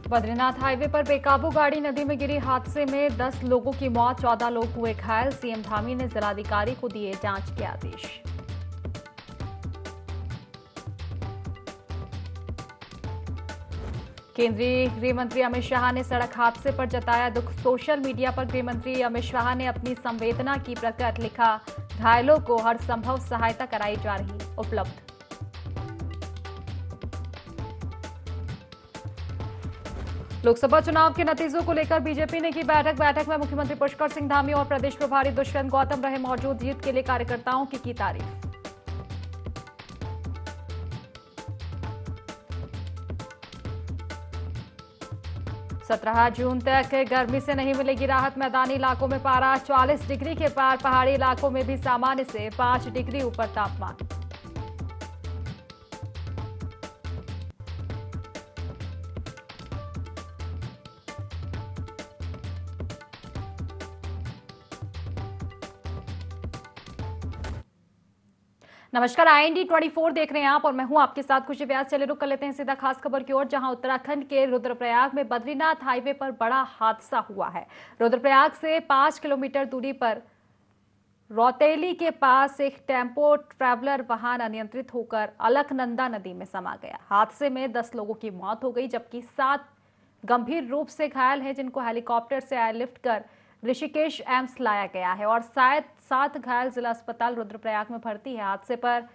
Badrinath highway पर बेकाबू गाड़ी नदी में गिरी हादसे में 10 लोगों की मौत, 14 लोग हुए घायल। सीएम धामी ने जिलाधिकारी को दिए जांच के आदेश। केंद्रीय गृह मंत्री अमित शाह ने सड़क हादसे पर जताया दुख। सोशल मीडिया पर गृह मंत्री अमित शाह ने अपनी संवेदना की प्रकट, लिखा घायलों को हर संभव सहायता कराई जा रही उपलब्ध। लोकसभा चुनाव के नतीजों को लेकर बीजेपी ने की बैठक में मुख्यमंत्री पुष्कर सिंह धामी और प्रदेश प्रभारी दुष्यंत गौतम रहे मौजूद। जीत के लिए कार्यकर्ताओं की तारीफ। सत्रह जून तक गर्मी से नहीं मिलेगी राहत। मैदानी इलाकों में पारा 40 डिग्री के पार, पहाड़ी इलाकों में भी सामान्य से 5 डिग्री ऊपर तापमान। नमस्कार, IND 24 देख रहे हैं आप और मैं हूं आपके साथ खुशी व्यास। चले रुक कर लेते हैं सीधा खास खबर की ओर, जहां उत्तराखंड के रुद्रप्रयाग में बद्रीनाथ हाईवे पर बड़ा हादसा हुआ है। रुद्रप्रयाग से 5 किलोमीटर दूरी पर रौतेली के पास एक टेम्पो ट्रैवलर वाहन अनियंत्रित होकर अलकनंदा नदी में समा गया। हादसे में 10 लोगों की मौत हो गई, जबकि 7 गंभीर रूप से घायल हैं, जिनको हेलीकॉप्टर से एयरलिफ्ट कर ऋषिकेश एम्स लाया गया है और शायद 7 घायल जिला अस्पताल रुद्रप्रयाग में भर्ती है। हादसे पर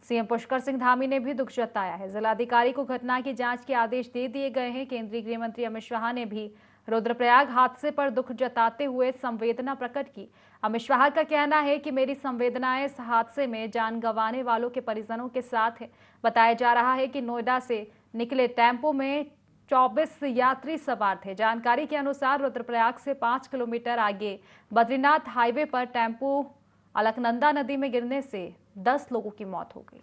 सीएम पुष्कर सिंह धामी ने भी दुख जताया है। जिलाधिकारी को घटना की जांच के आदेश दे दिए गए हैं। केंद्रीय गृह मंत्री अमित शाह ने भी रुद्रप्रयाग हादसे पर दुख जताते हुए संवेदना प्रकट की। अमित शाह का कहना है कि मेरी संवेदनाएं इस हादसे में जान गंवाने वालों के परिजनों के साथ है। बताया जा रहा है कि नोएडा से निकले टेम्पो में 24 यात्री सवार थे। जानकारी के अनुसार रुद्रप्रयाग से 5 किलोमीटर आगे बद्रीनाथ हाईवे पर टेम्पो अलकनंदा नदी में गिरने से 10 लोगों की मौत हो गई।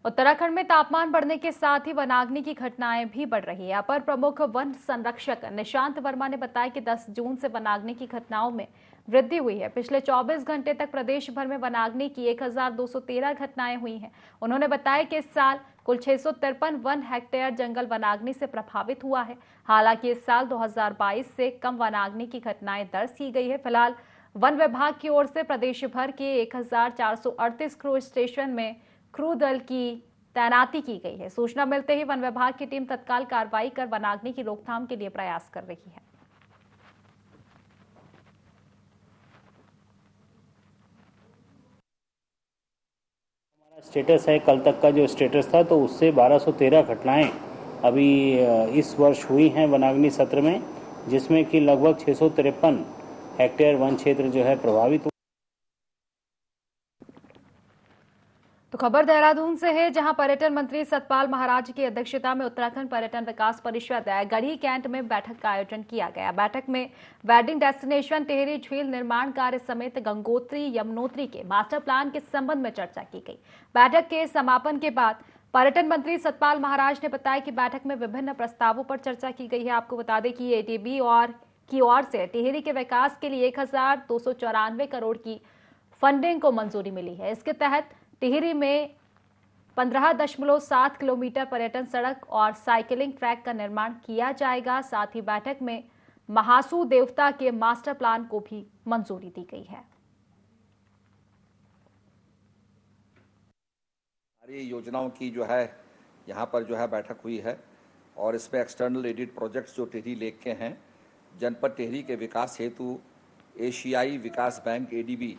उत्तराखंड में तापमान बढ़ने के साथ ही वनाग्नि की घटनाएं भी बढ़ रही है। अपर प्रमुख वन संरक्षक निशांत वर्मा ने बताया कि 10 जून से वनाग्नि की घटनाओं में वृद्धि हुई है। पिछले 24 घंटे तक प्रदेश भर में वनाग्नि की 1213 घटनाएं हुई हैं। उन्होंने बताया कि इस साल कुल 653 वन हेक्टेयर जंगल वनाग्नि से प्रभावित हुआ है। हालांकि इस साल 2022 से कम वनाग्नि की घटनाएं दर्ज की गई है। फिलहाल वन विभाग की ओर से प्रदेश भर के 1438 क्रू स्टेशन में क्रू दल की तैनाती की गई है। सूचना मिलते ही वन विभाग की टीम तत्काल कार्रवाई कर वनाग्नि की रोकथाम के लिए प्रयास कर रही है। हमारा स्टेटस है, कल तक का जो स्टेटस था तो उससे 1213 घटनाएं अभी इस वर्ष हुई हैं वनाग्नि सत्र में, जिसमें कि लगभग 653 हेक्टेयर वन क्षेत्र जो है प्रभावित। तो खबर देहरादून से है, जहां पर्यटन मंत्री सतपाल महाराज की अध्यक्षता में उत्तराखंड पर्यटन विकास परिषद गढ़ी कैंट में बैठक का आयोजन किया गया। बैठक में वेडिंग डेस्टिनेशन टिहरी झील निर्माण कार्य समेत गंगोत्री यमुनोत्री के मास्टर प्लान के संबंध में चर्चा की गई। बैठक के समापन के बाद पर्यटन मंत्री सतपाल महाराज ने बताया कि बैठक में विभिन्न प्रस्तावों पर चर्चा की गई है। आपको बता दें कि ADB की ओर से टिहरी के विकास के लिए 1294 करोड़ की फंडिंग को मंजूरी मिली है। इसके तहत टिहरी में 15.7 किलोमीटर पर्यटन सड़क और साइकिलिंग ट्रैक का निर्माण किया जाएगा। साथ ही बैठक में महासू देवता के मास्टर प्लान को भी मंजूरी दी गई है। सारी योजनाओं की जो है यहाँ पर जो है बैठक हुई है और इसमें एक्सटर्नल एडिड प्रोजेक्ट्स जो टिहरी लेक के हैं, जनपद टिहरी के विकास हेतु एशियाई विकास बैंक ADB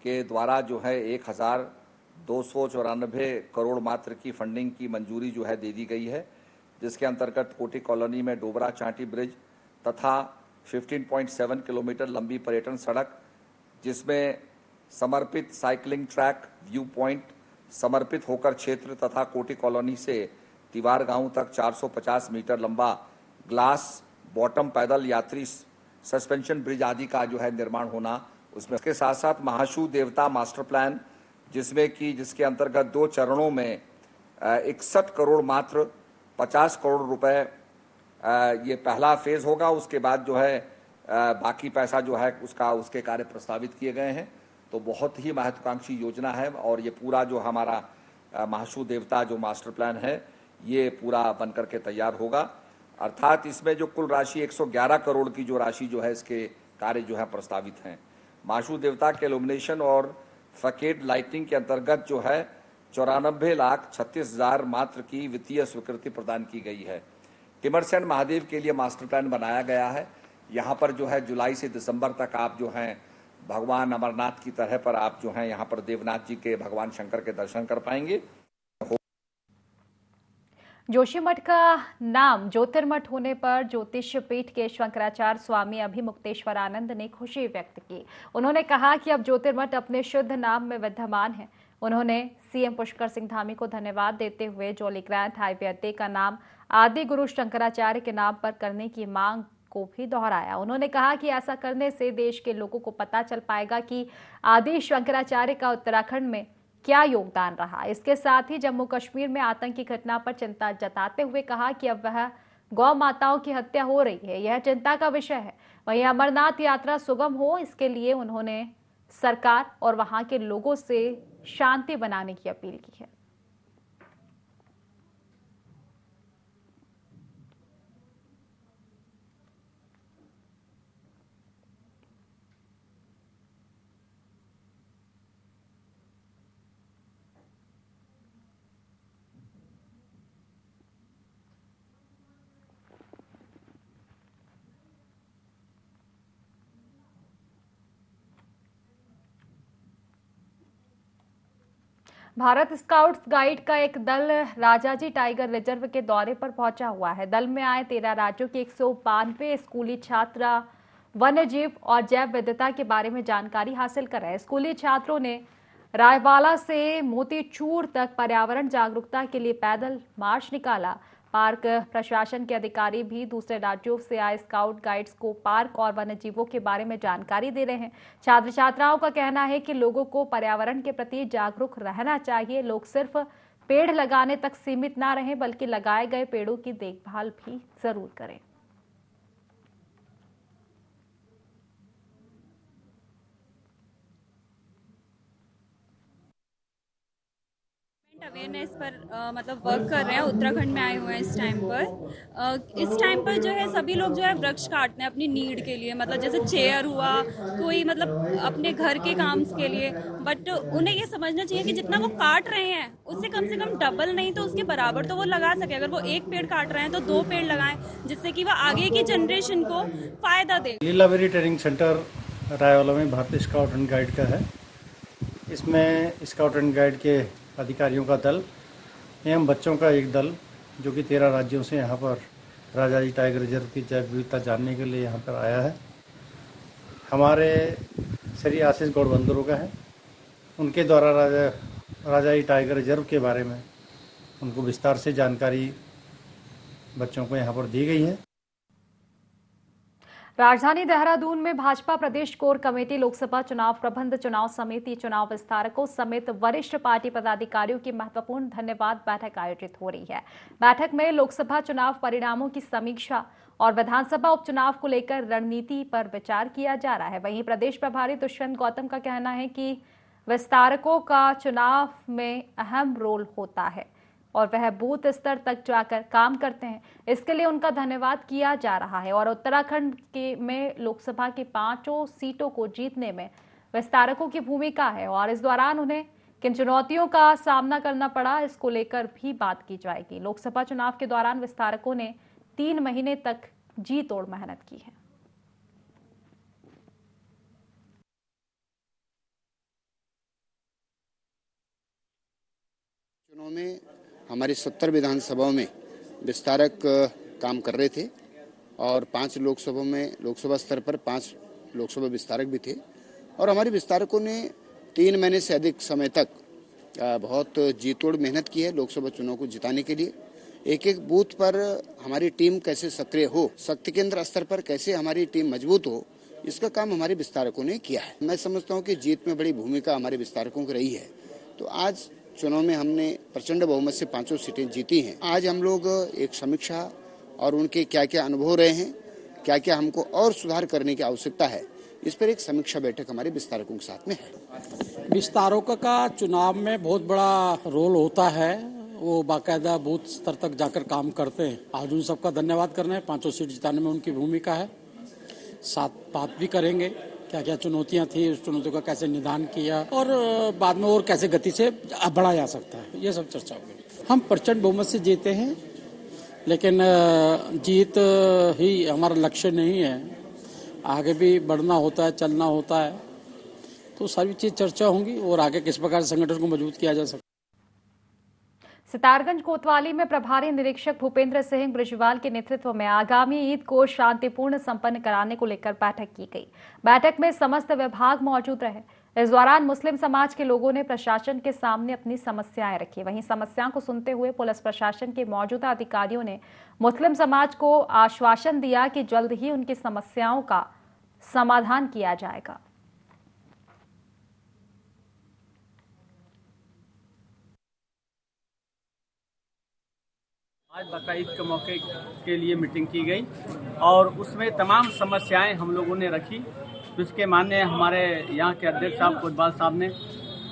के द्वारा जो है 1294 करोड़ मात्र की फंडिंग की मंजूरी जो है दे दी गई है, जिसके अंतर्गत कोटी कॉलोनी में डोबरा चांटी ब्रिज तथा 15.7 किलोमीटर लंबी पर्यटन सड़क, जिसमें समर्पित साइकिलिंग ट्रैक, व्यू पॉइंट, समर्पित होकर क्षेत्र तथा कोटी कॉलोनी से तिवार गांव तक 450 मीटर लंबा ग्लास बॉटम पैदल यात्री सस्पेंशन ब्रिज आदि का जो है निर्माण होना। उसमें इसके साथ साथ महाशू देवता मास्टर प्लान, जिसके अंतर्गत 2 चरणों में 61 करोड़ मात्र 50 करोड़ रुपए ये पहला फेज होगा। उसके बाद जो है बाकी पैसा जो है उसके कार्य प्रस्तावित किए गए हैं। तो बहुत ही महत्वाकांक्षी योजना है और ये पूरा जो हमारा महासू देवता जो मास्टर प्लान है ये पूरा बनकर के तैयार होगा। अर्थात इसमें जो कुल राशि 111 करोड़ की जो राशि जो है इसके कार्य जो है प्रस्तावित हैं। महासू देवता के इल्यूमिनेशन और फकेट लाइटिंग के अंतर्गत जो है 94,36,000 मात्र की वित्तीय स्वीकृति प्रदान की गई है। टिमरसेन महादेव के लिए मास्टर प्लान बनाया गया है। यहाँ पर जो है जुलाई से दिसंबर तक आप जो हैं भगवान अमरनाथ की तरह पर आप जो हैं यहाँ पर देवनाथ जी के भगवान शंकर के दर्शन कर पाएंगे। जोशीमठ का नाम ज्योतिर्मठ होने पर ज्योतिष पीठ के शंकराचार्य स्वामी अभिमुक्तेश्वरानंद ने खुशी व्यक्त की। उन्होंने कहा कि अब ज्योतिर्मठ अपने शुद्ध नाम में विद्यमान है। उन्होंने सीएम पुष्कर सिंह धामी को धन्यवाद देते हुए जौलीग्रांट हाईवे अड्डे का नाम आदि गुरु शंकराचार्य के नाम पर करने की मांग को भी दोहराया। उन्होंने कहा कि ऐसा करने से देश के लोगों को पता चल पाएगा कि आदि शंकराचार्य का उत्तराखंड में क्या योगदान रहा। इसके साथ ही जम्मू कश्मीर में आतंकी घटना पर चिंता जताते हुए कहा कि अब वह गौ माताओं की हत्या हो रही है, यह चिंता का विषय है। वहीं अमरनाथ यात्रा सुगम हो इसके लिए उन्होंने सरकार और वहां के लोगों से शांति बनाने की अपील की है। भारत स्काउट्स गाइड का एक दल राजाजी टाइगर रिजर्व के दौरे पर पहुंचा हुआ है। दल में आए 13 राज्यों के 192 स्कूली छात्र वन्य जीव और जैव विविधता के बारे में जानकारी हासिल कर रहे हैं। स्कूली छात्रों ने रायवाला से मोतीचूर तक पर्यावरण जागरूकता के लिए पैदल मार्च निकाला। पार्क प्रशासन के अधिकारी भी दूसरे राज्यों से आए स्काउट गाइड्स को पार्क और वन्य जीवों के बारे में जानकारी दे रहे हैं। छात्र छात्राओं का कहना है कि लोगों को पर्यावरण के प्रति जागरूक रहना चाहिए। लोग सिर्फ पेड़ लगाने तक सीमित ना रहें बल्कि लगाए गए पेड़ों की देखभाल भी जरूर करें। अवेयरनेस पर मतलब वर्क कर रहे हैं। उत्तराखंड में आए हुए हैं इस टाइम पर जो है सभी लोग जो है वृक्ष काटते हैं अपनी नीड के लिए, मतलब जैसे चेयर हुआ, कोई मतलब अपने घर के काम के लिए। बट उन्हें ये समझना चाहिए कि जितना वो काट रहे हैं उससे कम से कम डबल नहीं तो उसके बराबर तो वो लगा सके। अगर वो 1 पेड़ काट रहे हैं तो 2 पेड़ लगाएं, जिससे कि वह आगे की जनरेशन को फायदा दे। लीलाबेरी ट्रेनिंग सेंटर रायवाला में भारतीय स्काउट एंड गाइड का है। इसमें स्काउट एंड गाइड के अधिकारियों का दल एवं बच्चों का एक दल जो कि 13 राज्यों से यहाँ पर राजाजी टाइगर रिजर्व की जैव विविधता जानने के लिए यहाँ पर आया है। हमारे श्री आशीष गौड़बंदरों का है। उनके द्वारा राजाजी टाइगर रिजर्व के बारे में उनको विस्तार से जानकारी बच्चों को यहाँ पर दी गई है। राजधानी देहरादून में भाजपा प्रदेश कोर कमेटी लोकसभा चुनाव प्रबंध चुनाव समिति चुनाव विस्तारकों समेत वरिष्ठ पार्टी पदाधिकारियों की महत्वपूर्ण धन्यवाद बैठक आयोजित हो रही है। बैठक में लोकसभा चुनाव परिणामों की समीक्षा और विधानसभा उपचुनाव को लेकर रणनीति पर विचार किया जा रहा है। वहीं प्रदेश प्रभारी दुष्यंत गौतम का कहना है कि विस्तारकों का चुनाव में अहम रोल होता है और वह बूथ स्तर तक जाकर काम करते हैं। इसके लिए उनका धन्यवाद किया जा रहा है। और उत्तराखंड में लोकसभा की 5 सीटों को जीतने में विस्तारकों की भूमिका है और इस दौरान उन्हें किन चुनौतियों का सामना करना पड़ा इसको लेकर भी बात की जाएगी। लोकसभा चुनाव के दौरान विस्तारकों ने 3 महीने तक जी तोड़ मेहनत की है। चुनाव में हमारी 70 विधानसभाओं में विस्तारक काम कर रहे थे और 5 लोकसभा स्तर पर 5 लोकसभा विस्तारक भी थे और हमारे विस्तारकों ने 3 महीने से अधिक समय तक बहुत जी तोड़ मेहनत की है लोकसभा चुनाव को जिताने के लिए। एक एक बूथ पर हमारी टीम कैसे सक्रिय हो, शक्ति केंद्र स्तर पर कैसे हमारी टीम मजबूत हो, इसका काम हमारे विस्तारकों ने किया है। मैं समझता हूँ कि जीत में बड़ी भूमिका हमारे विस्तारकों की रही है। तो आज चुनाव में हमने प्रचंड बहुमत से 5 सीटें जीती हैं। आज हम लोग एक समीक्षा और उनके क्या क्या अनुभव रहे हैं, क्या क्या हमको और सुधार करने की आवश्यकता है, इस पर एक समीक्षा बैठक हमारे विस्तारकों के साथ में है। विस्तारकों का चुनाव में बहुत बड़ा रोल होता है, वो बाकायदा बूथ स्तर तक जाकर काम करते हैं। आज उन सबका धन्यवाद करना है। 5 सीट जिताने में उनकी भूमिका है। साथ बात भी करेंगे क्या क्या चुनौतियां थी, उस चुनौतियों का कैसे निदान किया और बाद में और कैसे गति से बढ़ा जा सकता है, ये सब चर्चा होगी। हम प्रचंड बहुमत से जीते हैं, लेकिन जीत ही हमारा लक्ष्य नहीं है, आगे भी बढ़ना होता है, चलना होता है, तो सारी चीज चर्चा होंगी और आगे किस प्रकार संगठन को मजबूत किया जा सकता है। सितारगंज कोतवाली में प्रभारी निरीक्षक भूपेंद्र सिंह ब्रिजवाल के नेतृत्व में आगामी ईद को शांतिपूर्ण संपन्न कराने को लेकर बैठक की गई। बैठक में समस्त विभाग मौजूद रहे। इस दौरान मुस्लिम समाज के लोगों ने प्रशासन के सामने अपनी समस्याएं रखी। वहीं समस्याओं को सुनते हुए पुलिस प्रशासन के मौजूदा अधिकारियों ने मुस्लिम समाज को आश्वासन दिया कि जल्द ही उनकी समस्याओं का समाधान किया जाएगा। आज बकरीद के मौके के लिए मीटिंग की गई और उसमें तमाम समस्याएं हम लोगों ने रखी। उसके माननीय हमारे यहाँ के अध्यक्ष साहब कोतवाल साहब ने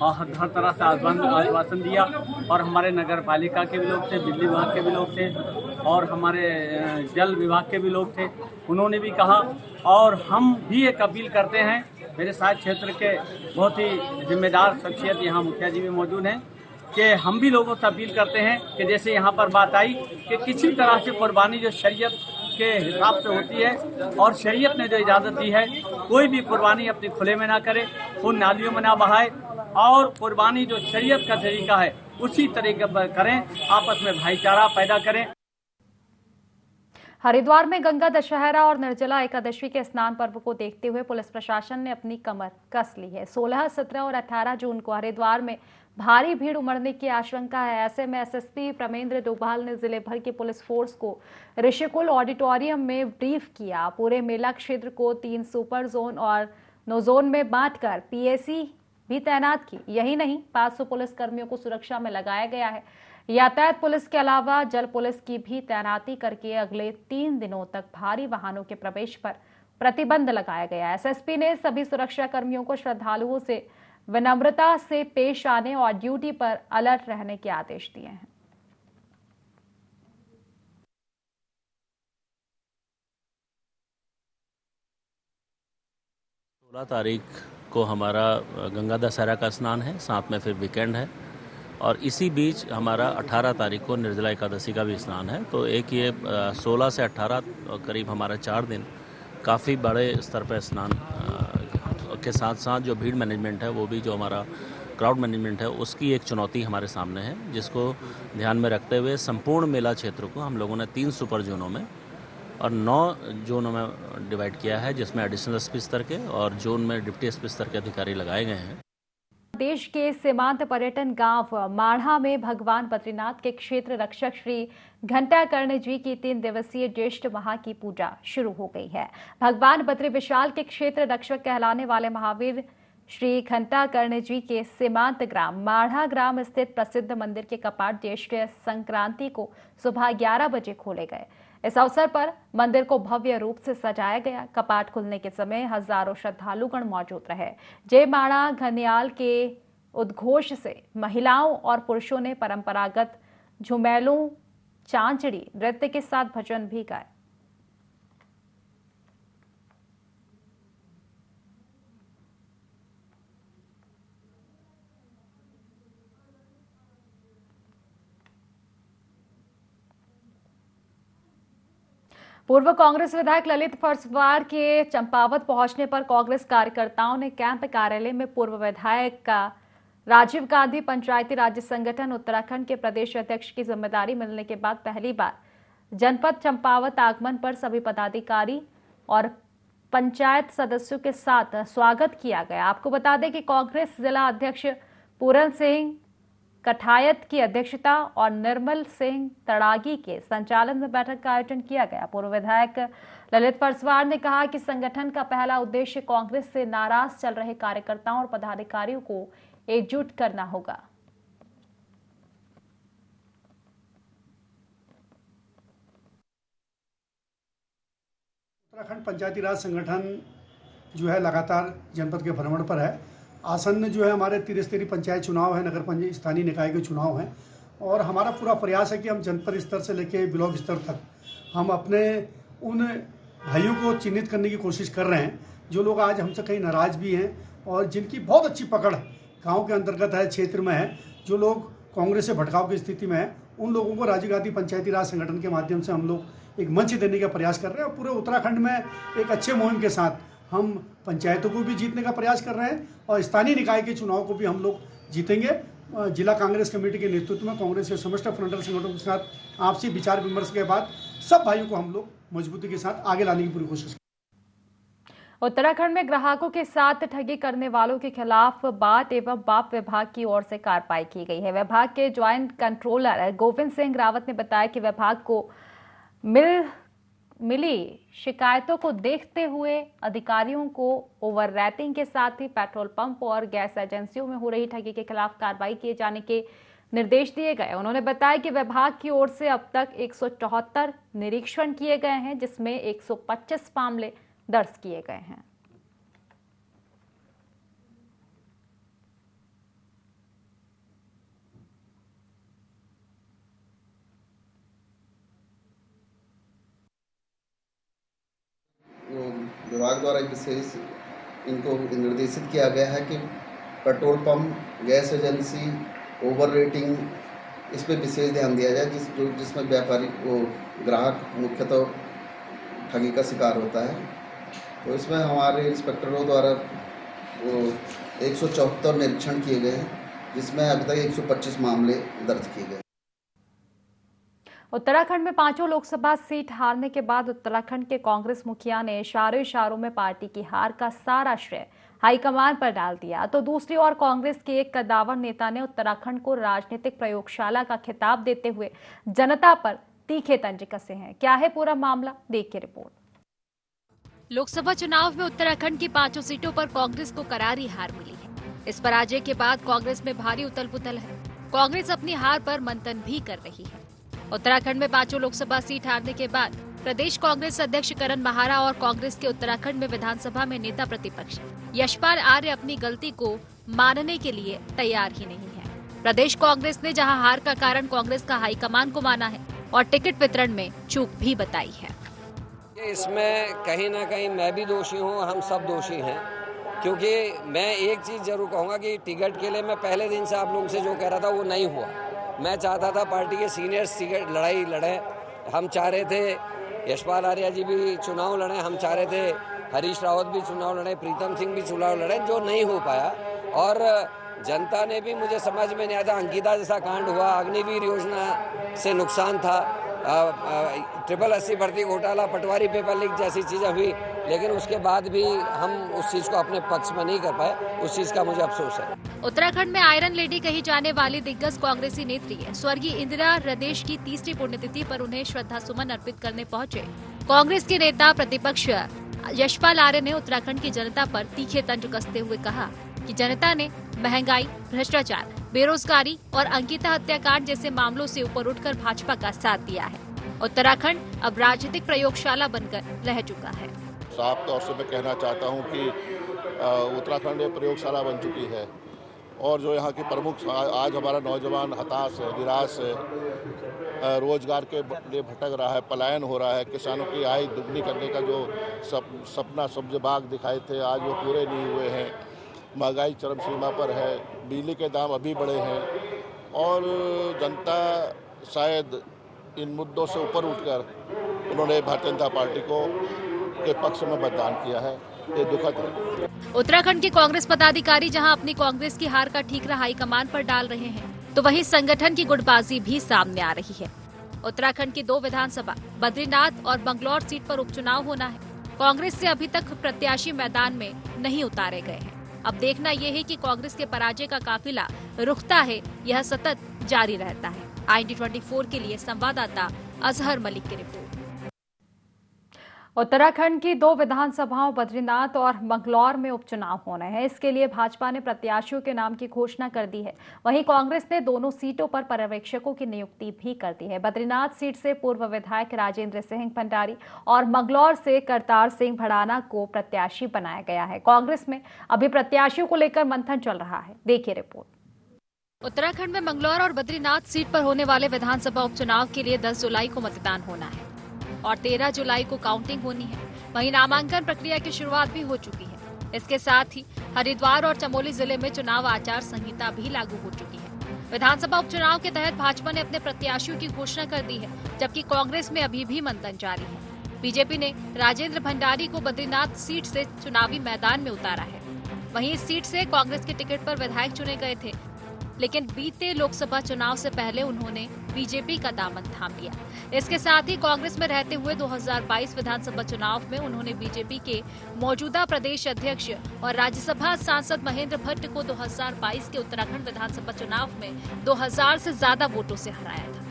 हर तरह से आश्वासन दिया और हमारे नगर पालिका के भी लोग थे, बिजली विभाग के भी लोग थे और हमारे जल विभाग के भी लोग थे, उन्होंने भी कहा। और हम भी एक अपील करते हैं, मेरे साथ क्षेत्र के बहुत ही जिम्मेदार शख्सियत यहाँ मुखिया जी भी मौजूद हैं, कि हम भी लोगों से अपील करते हैं कि जैसे यहाँ पर बात आई कि किसी तरह से कुर्बानी जो शरीयत के हिसाब से होती है और शरीयत ने जो इजाज़त दी है, कोई भी कुर्बानी अपने खुले में ना करे, उन नालियों में ना बहाए और कुर्बानी जो शरीयत का तरीका है उसी तरीके पर करें, आपस में भाईचारा पैदा करें। हरिद्वार में गंगा दशहरा और निर्जला एकादशी के स्नान पर्व को देखते हुए पुलिस प्रशासन ने अपनी कमर कस ली है। 16, 17 और 18 जून को हरिद्वार में भारी भीड़ उमड़ने की आशंका है। ऐसे में एसएसपी प्रमेंद्र डोभाल ने जिले भर की पुलिस फोर्स को ऋषिकुल ऑडिटोरियम में ब्रीफ किया। पूरे मेला क्षेत्र को 3 सुपर जोन और 9 जोन में बांटकर पीएसी भी तैनात की। यही नहीं, 500 पुलिस कर्मियों को सुरक्षा में लगाया गया है। यातायात पुलिस के अलावा जल पुलिस की भी तैनाती करके अगले 3 दिनों तक भारी वाहनों के प्रवेश पर प्रतिबंध लगाया गया। एसएसपी ने सभी सुरक्षा कर्मियों को श्रद्धालुओं से विनम्रता से पेश आने और ड्यूटी पर अलर्ट रहने के आदेश दिए हैं। 16 तारीख को हमारा गंगा दशहरा का स्नान है, साथ में फिर वीकेंड है और इसी बीच हमारा 18 तारीख को निर्जला एकादशी का भी स्नान है। तो एक ये 16 से 18 करीब हमारा 4 दिन काफ़ी बड़े स्तर पर स्नान के साथ साथ जो भीड़ मैनेजमेंट है, वो भी जो हमारा क्राउड मैनेजमेंट है, उसकी एक चुनौती हमारे सामने है, जिसको ध्यान में रखते हुए संपूर्ण मेला क्षेत्र को हम लोगों ने 3 सुपर जोनों में और 9 जोनों में डिवाइड किया है, जिसमें एडिशनल एसपी स्तर के और जोन में डिप्टी एसपी स्तर के अधिकारी लगाए गए हैं। देश के सीमांत पर्यटन गांव माढ़ा में भगवान बद्रीनाथ के क्षेत्र रक्षक श्री घंटाकर्ण जी की 3 दिवसीय ज्येष्ठ माह की पूजा शुरू हो गई है। भगवान बद्री विशाल के क्षेत्र रक्षक कहलाने वाले महावीर श्री घंटाकर्ण जी के सीमांत ग्राम माढ़ा ग्राम स्थित प्रसिद्ध मंदिर के कपाट ज्येष्ठ संक्रांति को सुबह 11 बजे खोले गए। इस अवसर पर मंदिर को भव्य रूप से सजाया गया। कपाट खुलने के समय हजारों श्रद्धालुगण मौजूद रहे। जय माड़ा घनियाल के उद्घोष से महिलाओं और पुरुषों ने परंपरागत झुमेलों, चांचड़ी नृत्य के साथ भजन भी गाए। पूर्व कांग्रेस विधायक ललित फर्सवार के चंपावत पहुंचने पर कांग्रेस कार्यकर्ताओं ने कैंप कार्यालय में पूर्व विधायक का राजीव गांधी पंचायती राज्य संगठन उत्तराखंड के प्रदेश अध्यक्ष की जिम्मेदारी मिलने के बाद पहली बार जनपद चंपावत आगमन पर सभी पदाधिकारी और पंचायत सदस्यों के साथ स्वागत किया गया। आपको बता दें कि कांग्रेस जिला अध्यक्ष पूरन सिंह कठायत की अध्यक्षता और निर्मल सिंह तड़ागी के संचालन में बैठक का आयोजन किया गया। पूर्व विधायक ललित फर्सवार ने कहा कि संगठन का पहला उद्देश्य कांग्रेस से नाराज चल रहे कार्यकर्ताओं और पदाधिकारियों को एकजुट करना होगा। उत्तराखंड पंचायती राज संगठन जो है लगातार जनपद के भ्रमण पर है। आसन्न जो है हमारे त्रिस्तरीय पंचायत चुनाव है, नगर पंचायत स्थानीय निकाय के चुनाव हैं और हमारा पूरा प्रयास है कि हम जनपद स्तर से लेकर ब्लॉक स्तर तक हम अपने उन भाइयों को चिन्हित करने की कोशिश कर रहे हैं जो लोग आज हमसे कहीं नाराज भी हैं और जिनकी बहुत अच्छी पकड़ गांव के अंतर्गत है, क्षेत्र में है, जो लोग कांग्रेस से भटकाव की स्थिति में है, उन लोगों को राजीव गांधी पंचायती राज संगठन के माध्यम से हम लोग एक मंच देने का प्रयास कर रहे हैं और पूरे उत्तराखंड में एक अच्छे मुहिम के साथ हम पंचायतों को भी जीतने का प्रयास कर रहे हैं और स्थानीय निकाय के चुनाव को भी हम लोग जीतेंगे। जिला कांग्रेस कमेटी के नेतृत्व में कांग्रेस के समस्त फ्रंटल संगठनों के साथ आपसी विचार विमर्श के बाद सब भाइयों को हम लोग मजबूती के साथ आगे लाने की पूरी कोशिश करेंगे। उत्तराखंड में ग्राहकों के साथ ठगी करने वालों के खिलाफ बाट एवं बाप विभाग की ओर से कार्रवाई की गई है। विभाग के ज्वाइंट कंट्रोलर गोविंद सिंह रावत ने बताया कि विभाग को मिली शिकायतों को देखते हुए अधिकारियों को ओवर रेटिंग के साथ ही पेट्रोल पंप और गैस एजेंसियों में हो रही ठगी के खिलाफ कार्रवाई किए जाने के निर्देश दिए गए। उन्होंने बताया कि विभाग की ओर से अब तक 174 निरीक्षण किए गए हैं, जिसमें 125 मामले दर्ज किए गए हैं। विभाग द्वारा विशेष इनको निर्देशित किया गया है कि petrol pump, gas agency, over rating, इस पर विशेष ध्यान दिया जाए जिसमें व्यापारी वो ग्राहक मुख्यतः ठगी का शिकार होता है। तो इसमें हमारे इंस्पेक्टरों द्वारा वो 174 निरीक्षण किए गए हैं, जिसमें अभी तक 125 मामले दर्ज किए गए। उत्तराखंड में 5 लोकसभा सीट हारने के बाद उत्तराखंड के कांग्रेस मुखिया ने इशारों में पार्टी की हार का सारा श्रेय हाईकमान पर डाल दिया। तो दूसरी ओर कांग्रेस के एक कद्दावर नेता ने उत्तराखंड को राजनीतिक प्रयोगशाला का खिताब देते हुए जनता पर तीखे तंज कसे हैं। क्या है पूरा मामला, देखिए रिपोर्ट। लोकसभा चुनाव में उत्तराखंड की 5 सीटों पर कांग्रेस को करारी हार मिली है। इस पराजय के बाद कांग्रेस में भारी उथल पुथल है। कांग्रेस अपनी हार पर मंथन भी कर रही है। उत्तराखंड में 5 लोकसभा सीट हारने के बाद प्रदेश कांग्रेस अध्यक्ष करण माहारा और कांग्रेस के उत्तराखंड में विधानसभा में नेता प्रतिपक्ष यशपाल आर्य अपनी गलती को मानने के लिए तैयार ही नहीं है। प्रदेश कांग्रेस ने जहां हार का कारण कांग्रेस का हाईकमान को माना है और टिकट वितरण में चूक भी बताई है। इसमें कहीं ना कहीं मैं भी दोषी हूं, हम सब दोषी हैं, क्योंकि मैं एक चीज जरूर कहूंगा कि टिकट के लिए मैं पहले दिन से आप लोगों से जो कह रहा था वो नहीं हुआ। मैं चाहता था पार्टी के सीनियर्स टिकट लड़ाई लड़े। हम चाह रहे थे यशपाल आर्य जी भी चुनाव लड़े, हम चाह रहे थे हरीश रावत भी चुनाव लड़े, प्रीतम सिंह भी चुनाव लड़े, जो नहीं हो पाया। और जनता ने भी, मुझे समझ में नहीं आता, अंकिता जैसा कांड हुआ, अग्निवीर योजना से नुकसान था, 8080 भर्ती घोटाला, पटवारी पेपर लीक जैसी चीज़ें हुई, लेकिन उसके बाद भी हम उस चीज़ को अपने पक्ष में नहीं कर पाए। उस चीज़ का मुझे अफसोस है। उत्तराखंड में आयरन लेडी कही जाने वाली दिग्गज कांग्रेसी नेत्री स्वर्गीय इंदिरा हृदयेश की 3री पुण्यतिथि पर उन्हें श्रद्धा सुमन अर्पित करने पहुंचे कांग्रेस के नेता प्रतिपक्ष यशपाल आर्य ने उत्तराखंड की जनता पर तीखे तंज कसते हुए कहा कि जनता ने महंगाई, भ्रष्टाचार, बेरोजगारी और अंकिता हत्याकांड जैसे मामलों से ऊपर उठकर भाजपा का साथ दिया है। उत्तराखंड अब राजनीतिक प्रयोगशाला बनकर रह चुका है। साफ तौर से मैं कहना चाहता हूं कि उत्तराखंड एक प्रयोगशाला बन चुकी है और जो यहाँ के प्रमुख, आज हमारा नौजवान हताश है, निराश है, रोजगार के लिए भटक रहा है, पलायन हो रहा है, किसानों की आय दुगनी करने का जो सपना सब्ज बाग दिखाए थे आज वो पूरे नहीं हुए हैं। महंगाई चरम सीमा पर है, बिजली के दाम अभी बढ़े हैं और जनता शायद इन मुद्दों से ऊपर उठकर उन्होंने भारतीय जनता पार्टी को के पक्ष में मतदान किया है। ये दुखद है। उत्तराखंड के कांग्रेस पदाधिकारी जहां अपनी कांग्रेस की हार का ठीकरा हाईकमान पर डाल रहे हैं, तो वहीं संगठन की गुटबाजी भी सामने आ रही है। उत्तराखंड की 2 विधानसभा बद्रीनाथ और बंगलौर सीट पर उपचुनाव होना है। कांग्रेस से अभी तक प्रत्याशी मैदान में नहीं उतारे गए हैं। अब देखना यह है कि कांग्रेस के पराजय का काफिला रुकता है, यह सतत जारी रहता है। IND24 के लिए संवाददाता अजहर मलिक की रिपोर्ट। उत्तराखंड की 2 विधानसभाओं बद्रीनाथ और मंगलौर में उपचुनाव होने हैं। इसके लिए भाजपा ने प्रत्याशियों के नाम की घोषणा कर दी है। वहीं कांग्रेस ने दोनों सीटों पर पर्यवेक्षकों की नियुक्ति भी कर दी है। बद्रीनाथ सीट से पूर्व विधायक राजेंद्र सिंह भंडारी और मंगलौर से करतार सिंह भड़ाना को प्रत्याशी बनाया गया है। कांग्रेस में अभी प्रत्याशियों को लेकर मंथन चल रहा है। देखिए रिपोर्ट। उत्तराखंड में मंगलौर और बद्रीनाथ सीट पर होने वाले विधानसभा उपचुनाव के लिए 10 जुलाई को मतदान होना है और 13 जुलाई को काउंटिंग होनी है। वहीं नामांकन प्रक्रिया की शुरुआत भी हो चुकी है। इसके साथ ही हरिद्वार और चमोली जिले में चुनाव आचार संहिता भी लागू हो चुकी है। विधानसभा उपचुनाव के तहत भाजपा ने अपने प्रत्याशियों की घोषणा कर दी है, जबकि कांग्रेस में अभी भी मंथन जारी है। बीजेपी ने राजेंद्र भंडारी को बद्रीनाथ सीट से चुनावी मैदान में उतारा है। वहीं इस सीट से कांग्रेस के टिकट पर विधायक चुने गए थे, लेकिन बीते लोकसभा चुनाव से पहले उन्होंने बीजेपी का दामन थाम लिया। इसके साथ ही कांग्रेस में रहते हुए 2022 विधानसभा चुनाव में उन्होंने बीजेपी के मौजूदा प्रदेश अध्यक्ष और राज्यसभा सांसद महेंद्र भट्ट को 2022 के उत्तराखंड विधानसभा चुनाव में 2000 से ज्यादा वोटों से हराया था।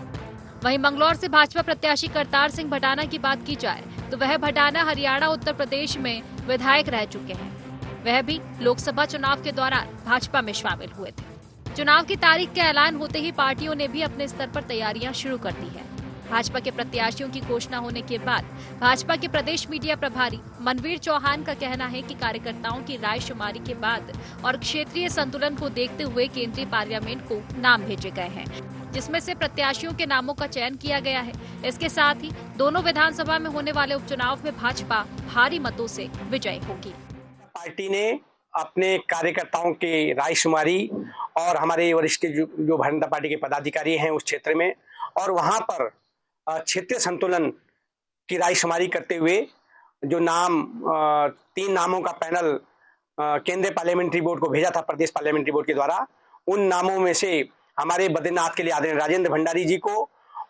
वहीं मंगलौर से भाजपा प्रत्याशी करतार सिंह भड़ाना की बात की जाए तो वह भड़ाना हरियाणा उत्तर प्रदेश में विधायक रह चुके हैं। वह भी लोकसभा चुनाव के दौरान भाजपा में शामिल हुए थे। चुनाव की तारीख के ऐलान होते ही पार्टियों ने भी अपने स्तर पर तैयारियां शुरू कर दी है। भाजपा के प्रत्याशियों की घोषणा होने के बाद भाजपा के प्रदेश मीडिया प्रभारी मनवीर चौहान का कहना है कि कार्यकर्ताओं की राय शुमारी के बाद और क्षेत्रीय संतुलन को देखते हुए केंद्रीय पार्लियामेंट को नाम भेजे गए हैं, जिसमें से प्रत्याशियों के नामों का चयन किया गया है। इसके साथ ही दोनों विधानसभा में होने वाले उपचुनाव में भाजपा भारी मतों से विजयी होगी। पार्टी ने अपने कार्यकर्ताओं की रायशुमारी और हमारे वरिष्ठ जो भारतीय जनता पार्टी के पदाधिकारी हैं उस क्षेत्र में, और वहां पर क्षेत्रीय संतुलन की रायशुमारी करते हुए जो नाम 3 नामों का पैनल केंद्रीय पार्लियामेंट्री बोर्ड को भेजा था प्रदेश पार्लियामेंट्री बोर्ड के द्वारा, उन नामों में से हमारे बद्रीनाथ के लिए आदरणीय राजेंद्र भंडारी जी को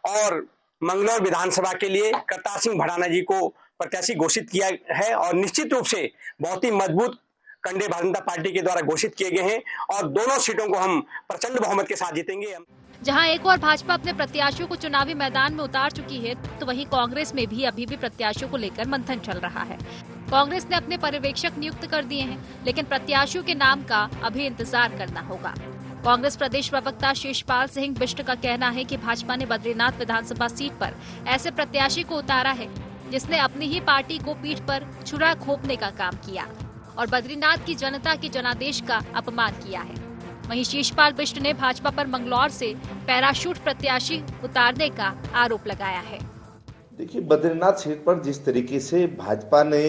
और मंगलौर विधानसभा के लिए करतार सिंह भड़ाना जी को प्रत्याशी घोषित किया है। और निश्चित रूप से बहुत ही मजबूत कंडे भारतीय जनता पार्टी के द्वारा घोषित किए गए हैं और दोनों सीटों को हम प्रचंड बहुमत के साथ जीतेंगे। जहां एक और भाजपा अपने प्रत्याशियों को चुनावी मैदान में उतार चुकी है, तो वहीं कांग्रेस में भी अभी भी प्रत्याशियों को लेकर मंथन चल रहा है। कांग्रेस ने अपने पर्यवेक्षक नियुक्त कर दिए हैं, लेकिन प्रत्याशियों के नाम का अभी इंतजार करना होगा। कांग्रेस प्रदेश प्रवक्ता शेषपाल सिंह बिष्ट का कहना है कि भाजपा ने बद्रीनाथ विधानसभा सीट पर ऐसे प्रत्याशी को उतारा है जिसने अपनी ही पार्टी को पीठ पर छुरा घोंपने का काम किया और बद्रीनाथ की जनता के जनादेश का अपमान किया है। वहीं शेषपाल बिष्ट ने भाजपा पर मंगलौर से पैराशूट प्रत्याशी उतारने का आरोप लगाया है। देखिए, बद्रीनाथ सीट पर जिस तरीके से भाजपा ने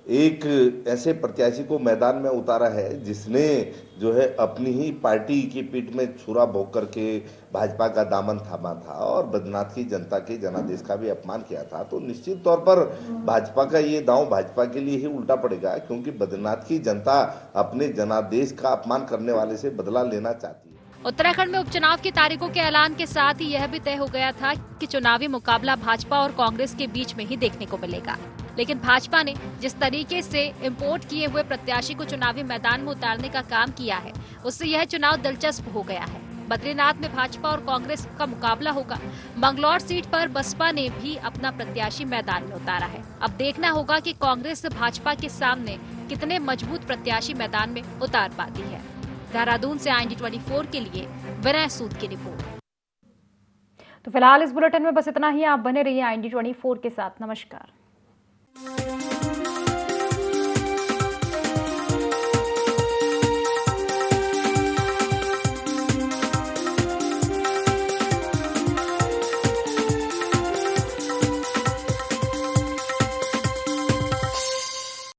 एक ऐसे प्रत्याशी को मैदान में उतारा है जिसने जो है अपनी ही पार्टी की पीठ में छुरा भोंक करके भाजपा का दामन थामा था और बद्रीनाथ की जनता के जनादेश का भी अपमान किया था, तो निश्चित तौर पर भाजपा का ये दांव भाजपा के लिए ही उल्टा पड़ेगा, क्योंकि बद्रीनाथ की जनता अपने जनादेश का अपमान करने वाले से बदला लेना चाहती है। उत्तराखंड में उपचुनाव की तारीखों के ऐलान के साथ ही यह भी तय हो गया था कि चुनावी मुकाबला भाजपा और कांग्रेस के बीच में ही देखने को मिलेगा, लेकिन भाजपा ने जिस तरीके से इंपोर्ट किए हुए प्रत्याशी को चुनावी मैदान में उतारने का काम किया है, उससे यह चुनाव दिलचस्प हो गया है। बद्रीनाथ में भाजपा और कांग्रेस का मुकाबला होगा। मंगलौर सीट पर बसपा ने भी अपना प्रत्याशी मैदान में उतारा है। अब देखना होगा कि कांग्रेस भाजपा के सामने कितने मजबूत प्रत्याशी मैदान में उतार पाती है। देहरादून से IND24 के लिए विनय सूद की रिपोर्ट। तो फिलहाल इस बुलेटिन में बस इतना ही। आप बने रहिए IND24 के साथ। नमस्कार।